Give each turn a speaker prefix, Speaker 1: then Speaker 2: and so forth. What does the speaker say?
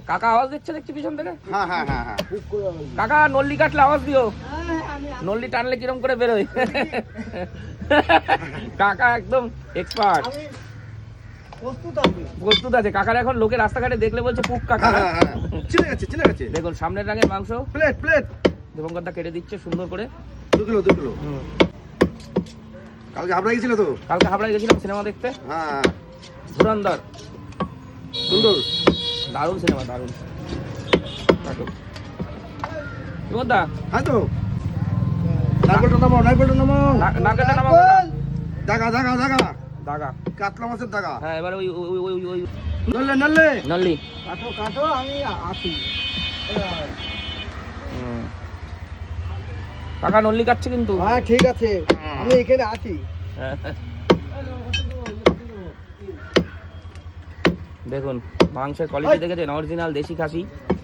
Speaker 1: কাকা আওয়াজ দিচ্ছে দেখছি পিছন থেকে।
Speaker 2: হ্যাঁ হ্যাঁ হ্যাঁ হ্যাঁ
Speaker 1: কাকা নল্লি কাটলে আওয়াজ দিও, নল্লি টানলে কিরম করে বেরোয়। কাকা একদম এক্সপার্ট, প্রস্তুত আছে। কাকার এখন লোকে রাস্তাঘাটে দেখলে বলছে পুক কাকা।
Speaker 2: হ্যাঁ হ্যাঁ চলে গেছে
Speaker 1: দেখুন সামনের রাঙের মাংস
Speaker 2: প্লেট
Speaker 1: দীপঙ্কর দা কেটে দিচ্ছে সুন্দর করে।
Speaker 2: 2 কিলো কালকে হাবড়া গেছিল তো।
Speaker 1: কালকে হাবড়ায় গেছিলাম সিনেমা দেখতে,
Speaker 2: হ্যাঁ
Speaker 1: ধুরন্ধর,
Speaker 2: সুন্দর
Speaker 1: দারুণ সিনেমা, দারুণ। দীপঙ্কর দা
Speaker 2: হ্যাঁ তো নারকেলটা নামাও
Speaker 1: নারকেলটা নামাও।
Speaker 2: দাগা
Speaker 1: দাগা,
Speaker 2: কাতলা মাছের দাগা।
Speaker 1: হ্যাঁ এবার ওই ওই ওই ওই
Speaker 2: নললে
Speaker 1: নল্লি।
Speaker 2: কাটো আমি আসি।
Speaker 1: কাকা নল্লি কাটছে কিন্তু।
Speaker 2: হ্যাঁ ঠিক আছে আমি এখানে আছি।
Speaker 1: দেখুন মাংসের কোয়ালিটি দেখেছেন, অরিজিনাল দেশি খাসি।